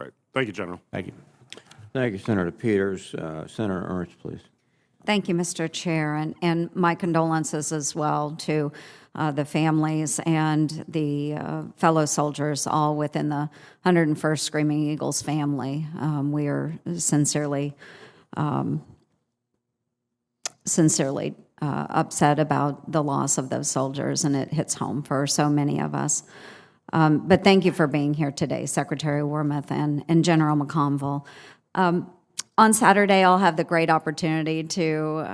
Right. Thank you, General. Thank you. Thank you, Senator Peters. Senator Ernst, please. Thank you, Mr. Chair, and my condolences as well to the families and the fellow soldiers, all within the 101st Screaming Eagles family. We are sincerely upset about the loss of those soldiers, and it hits home for so many of us. But thank you for being here today, Secretary Wormuth and General McConville. On Saturday, I'll have the great opportunity to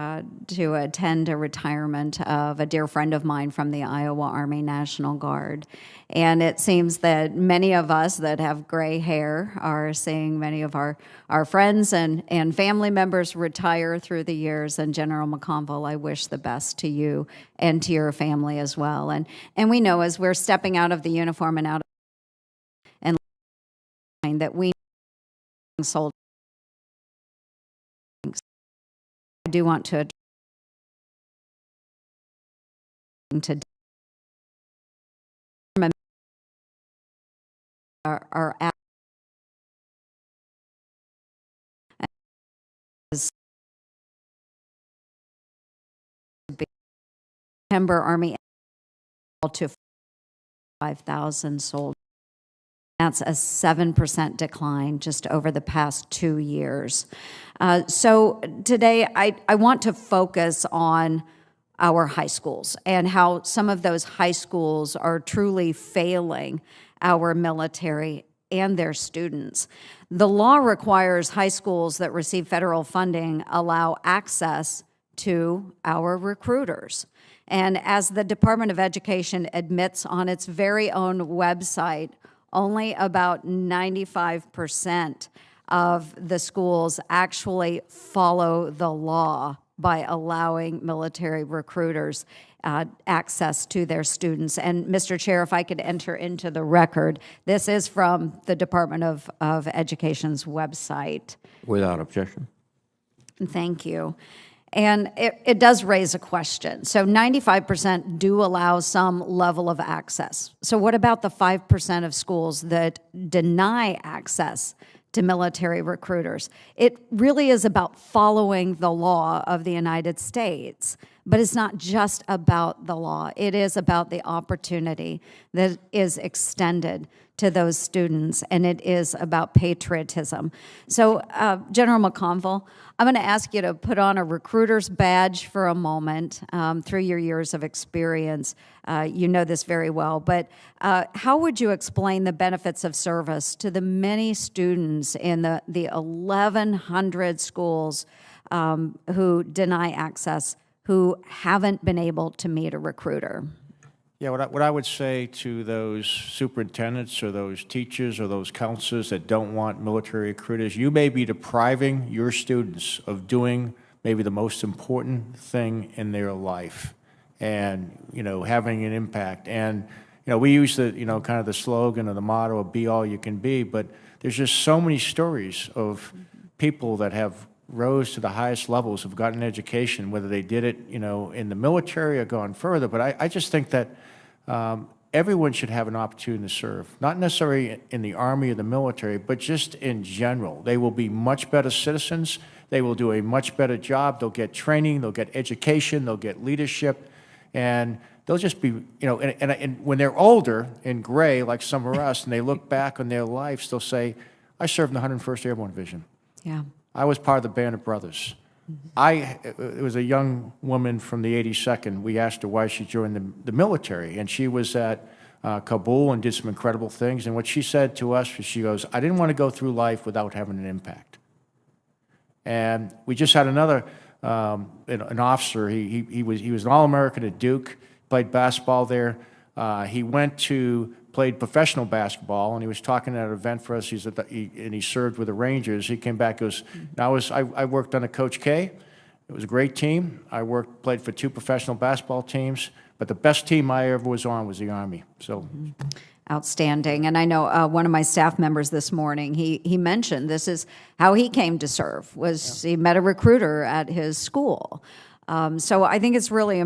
attend a retirement of a dear friend of mine from the Iowa Army National Guard. And it seems that many of us that have gray hair are seeing many of our friends and family members retire through the years. And General McConville, I wish the best to you and to your family as well. And we know as we're stepping out of the uniform and out of and that we soldiers. I do want to our September Army to 5,000 soldiers. That's a 7% decline just over the past 2 years. So today I want to focus on our high schools and how some of those high schools are truly failing our military and their students. The law requires high schools that receive federal funding allow access to our recruiters. And as the Department of Education admits on its very own website, only about 95% of the schools actually follow the law by allowing military recruiters access to their students. And Mr. Chair, if I could enter into the record, this is from the Department of Education's website. Without objection. Thank you. And it does raise a question. So 95% do allow some level of access. So what about the 5% of schools that deny access to military recruiters? It really is about following the law of the United States, but it's not just about the law. It is about the opportunity that is extended to those students, and it is about patriotism. So, General McConville, I'm going to ask you to put on a recruiter's badge for a moment. Through your years of experience, you know this very well, but how would you explain the benefits of service to the many students in the 1,100 schools who deny access, who haven't been able to meet a recruiter? Yeah, what I would say to those superintendents or those teachers or those counselors that don't want military recruiters, you may be depriving your students of doing maybe the most important thing in their life and, having an impact. And, we use the, kind of the slogan or the motto of be all you can be, but there's just so many stories of people that have rose to the highest levels, have gotten education, whether they did it, in the military or gone further. But I just think that everyone should have an opportunity to serve, not necessarily in the Army or the military, but just in general. They will be much better citizens. They will do a much better job. They'll get training. They'll get education. They'll get leadership. And they'll just be, and when they're older and gray, like some of us, and they look back on their lives, they'll say, I served in the 101st Airborne Division. Yeah. I was part of the Band of Brothers. It was a young woman from the 82nd. We asked her why she joined the military, and she was at Kabul and did some incredible things. And what she said to us was, she goes, I didn't want to go through life without having an impact. And we just had another, an officer. He was an All-American at Duke, played basketball there. He played professional basketball, and he was talking at an event for us. And he served with the Rangers. He came back and goes, I worked under Coach K. It was a great team. Played for 2 professional basketball teams, but the best team I ever was on was the Army. So, outstanding. And I know one of my staff members this morning, he mentioned this is how he came to serve, he met a recruiter at his school. So I think it's really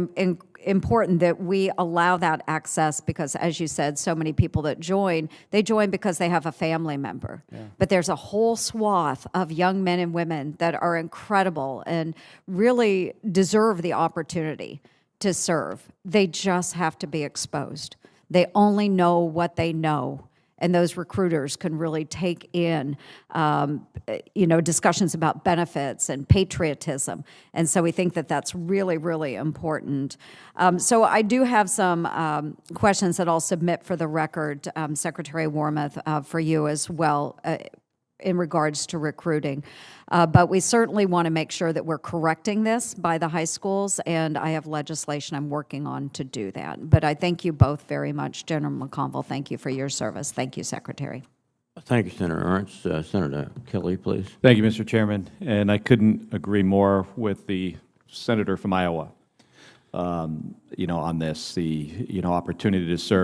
important that we allow that access because, as you said, so many people that join, they join because they have a family member. Yeah. But there's a whole swath of young men and women that are incredible and really deserve the opportunity to serve. They just have to be exposed. They only know what they know. And those recruiters can really take in, discussions about benefits and patriotism. And so we think that that's really, really important. So I do have some questions that I'll submit for the record, Secretary Wormuth, for you as well, in regards to recruiting. But we certainly want to make sure that we're correcting this by the high schools, and I have legislation I'm working on to do that. But I thank you both very much. General McConville, thank you for your service. Thank you, Secretary. Thank you, Senator Ernst. Senator Kelly, please. Thank you, Mr. Chairman. And I couldn't agree more with the senator from Iowa, on this, the, opportunity to serve